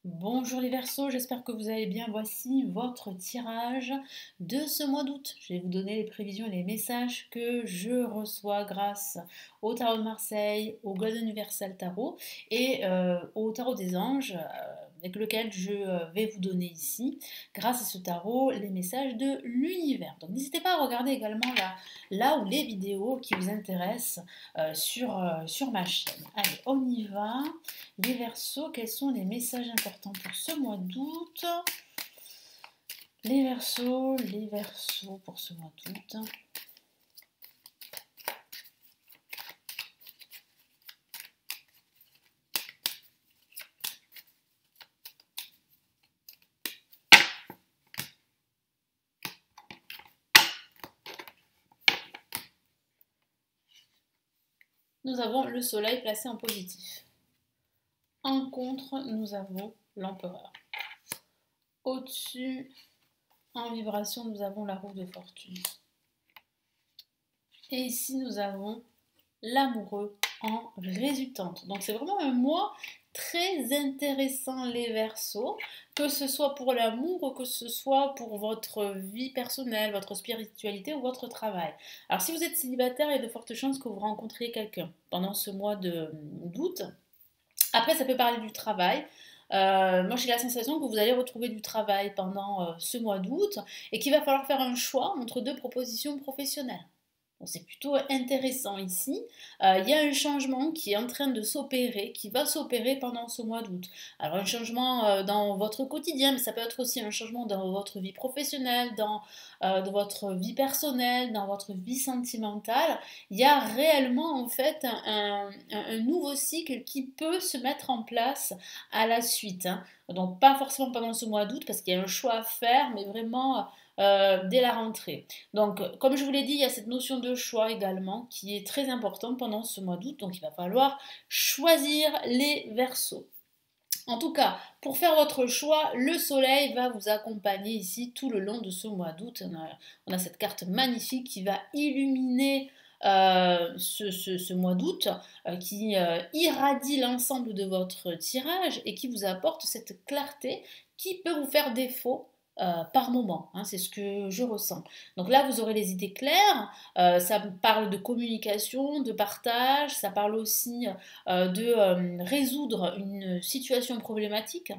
Bonjour les Verseaux, j'espère que vous allez bien. Voici votre tirage de ce mois d'août. Je vais vous donner les prévisions et les messages que je reçois grâce au Tarot de Marseille, au Golden Universal Tarot et au Tarot des Anges, avec lequel je vais vous donner ici, grâce à ce tarot, les messages de l'univers. Donc n'hésitez pas à regarder également là où les vidéos qui vous intéressent sur ma chaîne. Allez, on y va. Les Verseaux, quels sont les messages importants pour ce mois d'août? Les Verseaux pour ce mois d'août. Nous avons le soleil placé en positif. En contre, nous avons l'empereur. Au-dessus, en vibration, nous avons la roue de fortune. Et ici, nous avons l'amoureux en résultante. Donc c'est vraiment un mois très intéressant les Verseaux, que ce soit pour l'amour ou que ce soit pour votre vie personnelle, votre spiritualité ou votre travail. Alors si vous êtes célibataire, il y a de fortes chances que vous rencontriez quelqu'un pendant ce mois d'août. Après, ça peut parler du travail. Moi, j'ai la sensation que vous allez retrouver du travail pendant ce mois d'août et qu'il va falloir faire un choix entre deux propositions professionnelles. Bon, c'est plutôt intéressant ici. Il y a un changement qui est en train de s'opérer, qui va s'opérer pendant ce mois d'août. Alors un changement dans votre quotidien, mais ça peut être aussi un changement dans votre vie professionnelle, dans votre vie personnelle, dans votre vie sentimentale. Il y a réellement en fait un nouveau cycle qui peut se mettre en place à la suite, hein. Donc pas forcément pendant ce mois d'août parce qu'il y a un choix à faire, mais vraiment dès la rentrée. Donc, comme je vous l'ai dit, il y a cette notion de choix également qui est très importante pendant ce mois d'août. Donc, il va falloir choisir les Verseaux. En tout cas, pour faire votre choix, le soleil va vous accompagner ici tout le long de ce mois d'août. On a cette carte magnifique qui va illuminer ce mois d'août, qui irradie l'ensemble de votre tirage et qui vous apporte cette clarté qui peut vous faire défaut par moment, hein, c'est ce que je ressens. Donc là, vous aurez les idées claires, ça parle de communication, de partage, ça parle aussi de résoudre une situation problématique.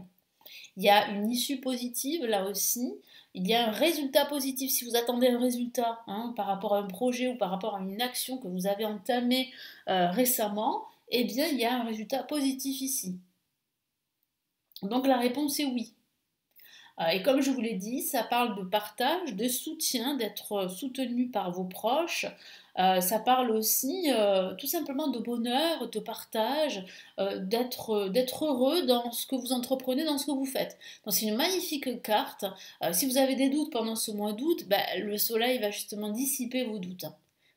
Il y a une issue positive là aussi. Il y a un résultat positif si vous attendez un résultat, hein, par rapport à un projet ou par rapport à une action que vous avez entamée récemment. Eh bien, il y a un résultat positif ici. Donc la réponse est oui. Et comme je vous l'ai dit, ça parle de partage, de soutien, d'être soutenu par vos proches. Ça parle aussi tout simplement de bonheur, de partage, d'être heureux dans ce que vous entreprenez, dans ce que vous faites. Donc c'est une magnifique carte. Si vous avez des doutes pendant ce mois d'août, bah, le soleil va justement dissiper vos doutes, hein.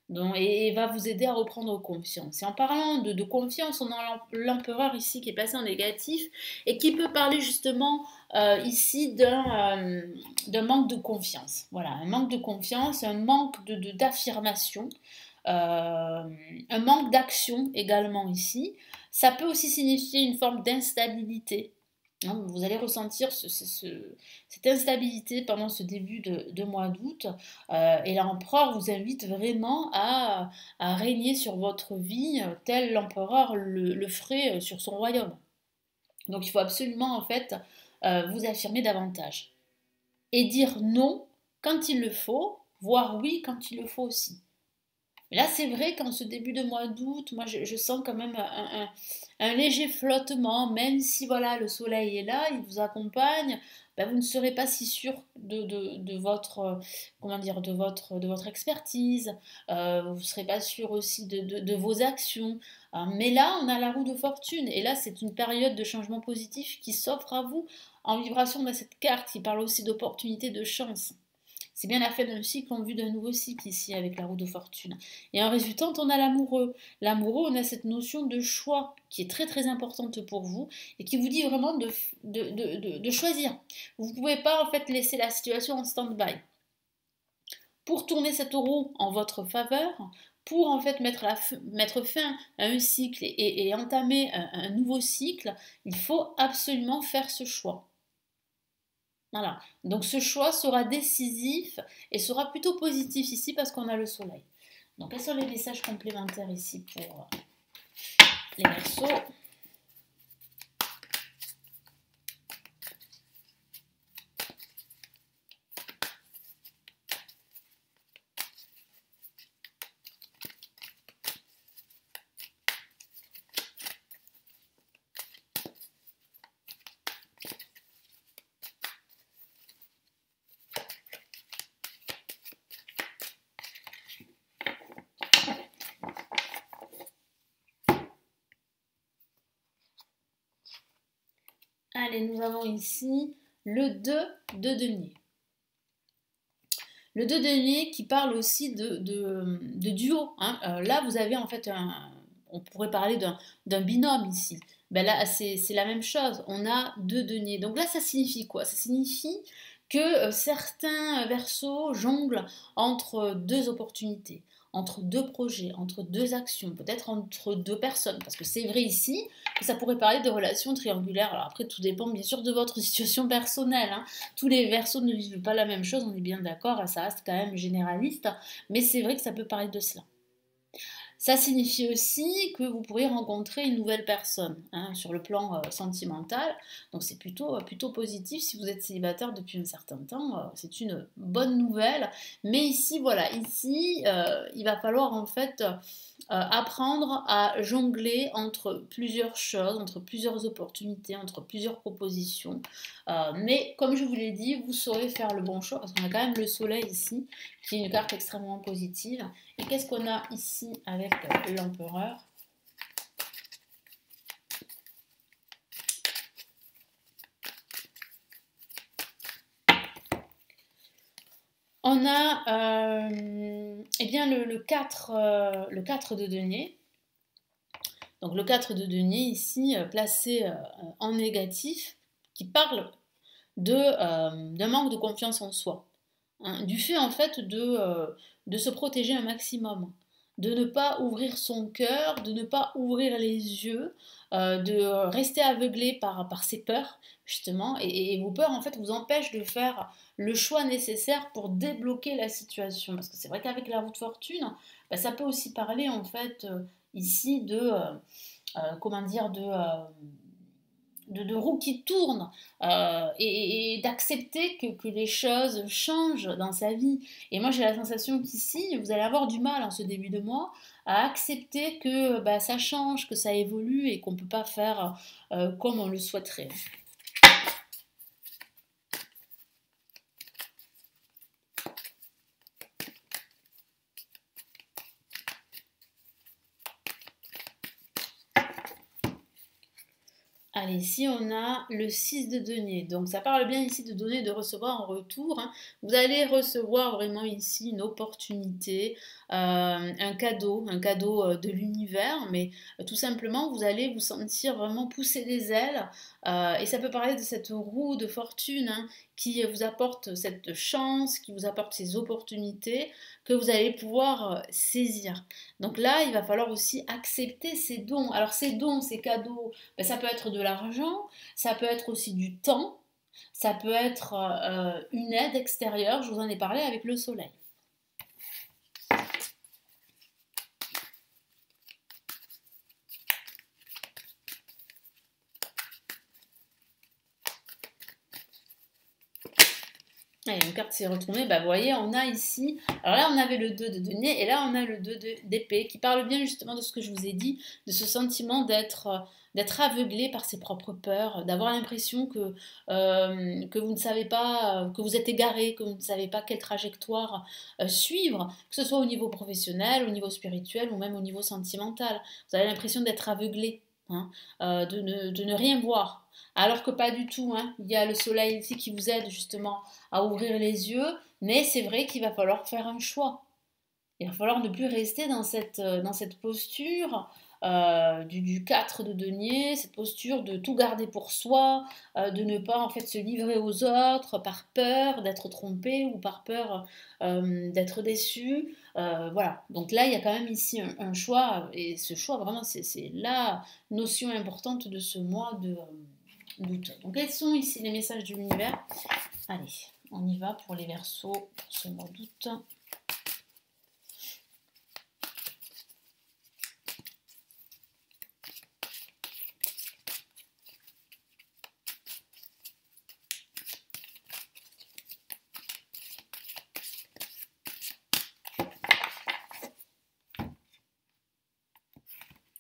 Donc, et va vous aider à reprendre confiance. Et en parlant de confiance, on a l'empereur ici qui est placé en négatif et qui peut parler justement ici d'un manque de confiance. Voilà, un manque de confiance, un manque d'affirmation, un manque d'action également ici. Ça peut aussi signifier une forme d'instabilité. Hein, vous allez ressentir cette instabilité pendant ce début de mois d'août. Et l'empereur vous invite vraiment à régner sur votre vie tel l'empereur le ferait sur son royaume. Donc il faut absolument en fait vous affirmer davantage. Et dire non quand il le faut, voire oui quand il le faut aussi. Mais là, c'est vrai qu'en ce début de mois d'août, moi, je sens quand même un léger flottement, même si voilà, le soleil est là, il vous accompagne, ben, vous ne serez pas si sûr de votre, comment dire, de votre expertise, vous ne serez pas sûr aussi de vos actions. Mais là, on a la roue de fortune, et là, c'est une période de changement positif qui s'offre à vous en vibration de cette carte qui parle aussi d'opportunité, de chance. C'est bien la fin d'un cycle en vue d'un nouveau cycle ici avec la roue de fortune. Et en résultant, on a l'amoureux. L'amoureux, on a cette notion de choix qui est très très importante pour vous et qui vous dit vraiment de choisir. Vous ne pouvez pas en fait laisser la situation en stand-by. Pour tourner cette roue en votre faveur, pour en fait mettre fin à un cycle et entamer un nouveau cycle, il faut absolument faire ce choix. Voilà. Donc ce choix sera décisif et sera plutôt positif ici parce qu'on a le soleil. Donc quels sont les messages complémentaires ici pour les Verseaux? Allez, nous avons ici le 2 de denier. Le 2 de denier qui parle aussi de duo. Hein. Là, vous avez en fait on pourrait parler d'un binôme ici. Ben là, c'est la même chose. On a 2 deniers. Donc là, ça signifie quoi? Ça signifie que certains Verseaux jonglent entre deux opportunités, entre deux projets, entre deux actions, peut-être entre deux personnes. Parce que c'est vrai ici que ça pourrait parler de relations triangulaires. Alors après, tout dépend bien sûr de votre situation personnelle. Hein. Tous les Verseaux ne vivent pas la même chose, on est bien d'accord, ça reste quand même généraliste. Mais c'est vrai que ça peut parler de cela. Ça signifie aussi que vous pourrez rencontrer une nouvelle personne hein, sur le plan sentimental. Donc c'est plutôt positif si vous êtes célibataire depuis un certain temps. C'est une bonne nouvelle. Mais ici, voilà, ici, il va falloir en fait apprendre à jongler entre plusieurs choses, entre plusieurs opportunités, entre plusieurs propositions. Mais comme je vous l'ai dit, vous saurez faire le bon choix parce qu'on a quand même le soleil ici, qui est une carte extrêmement positive. Et qu'est-ce qu'on a ici avec l'empereur? On a eh bien le 4 de denier. Donc le 4 de denier ici, placé en négatif, qui parle d'un manque de confiance en soi. Hein, du fait en fait de se protéger un maximum, de ne pas ouvrir son cœur, de ne pas ouvrir les yeux, de rester aveuglé par ses peurs justement, et vos peurs en fait vous empêchent de faire le choix nécessaire pour débloquer la situation. Parce que c'est vrai qu'avec la roue de fortune, bah, ça peut aussi parler en fait ici comment dire, de roues qui tournent et d'accepter que les choses changent dans sa vie. Et moi j'ai la sensation qu'ici, vous allez avoir du mal en ce début de mois à accepter que bah, ça change, que ça évolue et qu'on ne peut pas faire comme on le souhaiterait. Allez, ici on a le 6 de denier. Donc ça parle bien ici de donner et de recevoir en retour. Hein. Vous allez recevoir vraiment ici une opportunité, un cadeau de l'univers, mais tout simplement vous allez vous sentir vraiment pousser des ailes. Et ça peut parler de cette roue de fortune hein, qui vous apporte cette chance, qui vous apporte ces opportunités que vous allez pouvoir saisir. Donc là, il va falloir aussi accepter ces dons. Alors ces dons, ces cadeaux, ben, ça peut être de l'argent, ça peut être aussi du temps, ça peut être une aide extérieure, je vous en ai parlé avec le soleil. Allez, une carte s'est retournée, bah, vous voyez, on a ici, alors là on avait le 2 de denier et là on a le 2 d'épée qui parle bien justement de ce que je vous ai dit, de ce sentiment d'être aveuglé par ses propres peurs, d'avoir l'impression que vous ne savez pas, que vous êtes égaré, que vous ne savez pas quelle trajectoire suivre, que ce soit au niveau professionnel, au niveau spirituel ou même au niveau sentimental. Vous avez l'impression d'être aveuglé, hein, de ne rien voir. Alors que pas du tout, hein. Il y a le soleil ici qui vous aide justement à ouvrir les yeux, mais c'est vrai qu'il va falloir faire un choix. Il va falloir ne plus rester dans cette posture du 4 de denier, cette posture de tout garder pour soi, de ne pas en fait se livrer aux autres par peur d'être trompé ou par peur d'être déçu. Voilà, donc là il y a quand même ici un choix, et ce choix vraiment c'est la notion importante de ce mois de d'août. Donc quels sont ici les messages de l'univers? Allez, on y va pour les Verseaux pour ce mois d'août.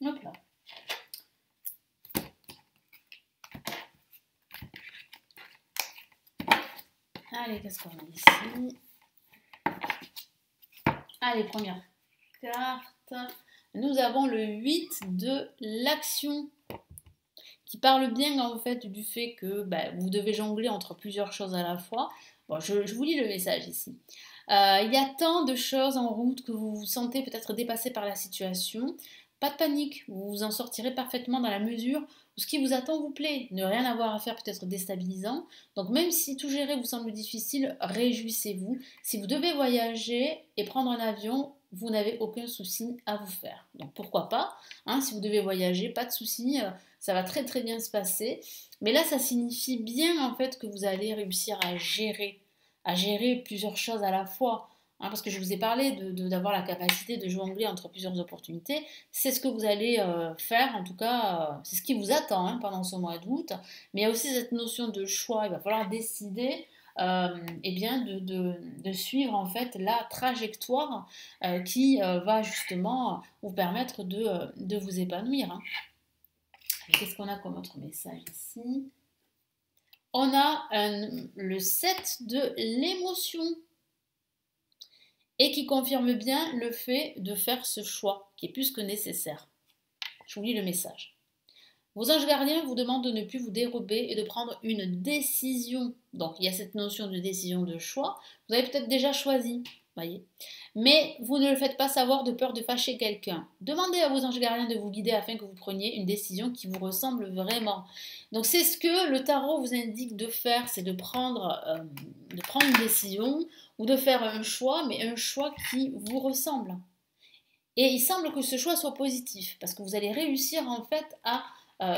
Hop là. Allez, qu'est-ce qu'on a ici? Allez, première carte. Nous avons le 8 de l'action, qui parle bien en fait du fait que vous devez jongler entre plusieurs choses à la fois. Bon, je vous lis le message ici. Il y a tant de choses en route que vous vous sentez peut-être dépassé par la situation. Pas de panique, vous vous en sortirez parfaitement dans la mesure où ce qui vous attend vous plaît. Ne rien avoir à faire peut être déstabilisant. Donc même si tout gérer vous semble difficile, réjouissez-vous. Si vous devez voyager et prendre un avion, vous n'avez aucun souci à vous faire. Donc pourquoi pas, hein, si vous devez voyager, pas de souci, ça va très très bien se passer. Mais là, ça signifie bien en fait que vous allez réussir à gérer plusieurs choses à la fois. Hein, parce que je vous ai parlé d'avoir la capacité de jongler entre plusieurs opportunités. C'est ce que vous allez faire, en tout cas, c'est ce qui vous attend hein, pendant ce mois d'août. Mais il y a aussi cette notion de choix. Il va falloir décider eh bien de suivre en fait la trajectoire qui va justement vous permettre de vous épanouir. Hein. Qu'est-ce qu'on a comme autre message ici? On a le 7 de l'émotion et qui confirme bien le fait de faire ce choix qui est plus que nécessaire. Je vous lis le message. Vos anges gardiens vous demandent de ne plus vous dérober et de prendre une décision. Donc il y a cette notion de décision de choix. Vous avez peut-être déjà choisi, voyez. Mais vous ne le faites pas savoir de peur de fâcher quelqu'un. Demandez à vos anges gardiens de vous guider afin que vous preniez une décision qui vous ressemble vraiment. Donc c'est ce que le tarot vous indique de faire, c'est de prendre une décision ou de faire un choix, mais un choix qui vous ressemble. Et il semble que ce choix soit positif, parce que vous allez réussir en fait à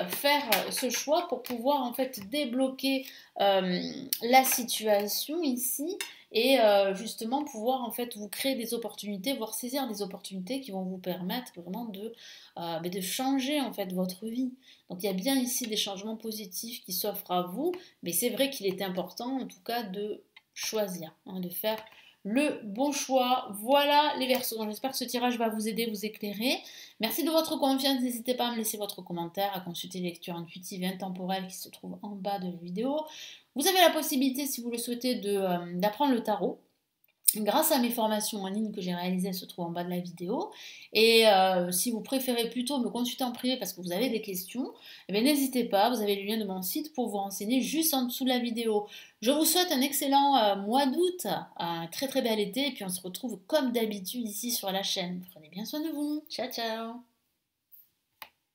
faire ce choix pour pouvoir en fait débloquer la situation ici et justement pouvoir en fait vous créer des opportunités, voire saisir des opportunités qui vont vous permettre vraiment de changer en fait votre vie. Donc il y a bien ici des changements positifs qui s'offrent à vous, mais c'est vrai qu'il est important en tout cas de choisir, hein, de faire le bon choix. Voilà les Verseaux. Donc j'espère que ce tirage va vous aider, vous éclairer. Merci de votre confiance. N'hésitez pas à me laisser votre commentaire, à consulter les lectures intuitives et intemporelles qui se trouvent en bas de la vidéo. Vous avez la possibilité, si vous le souhaitez, d'apprendre le tarot. Grâce à mes formations en ligne que j'ai réalisées, elles se trouvent en bas de la vidéo. Et si vous préférez plutôt me consulter en privé parce que vous avez des questions, eh n'hésitez pas, vous avez le lien de mon site pour vous renseigner juste en dessous de la vidéo. Je vous souhaite un excellent mois d'août, un très très bel été, et puis on se retrouve comme d'habitude ici sur la chaîne. Prenez bien soin de vous. Ciao ciao.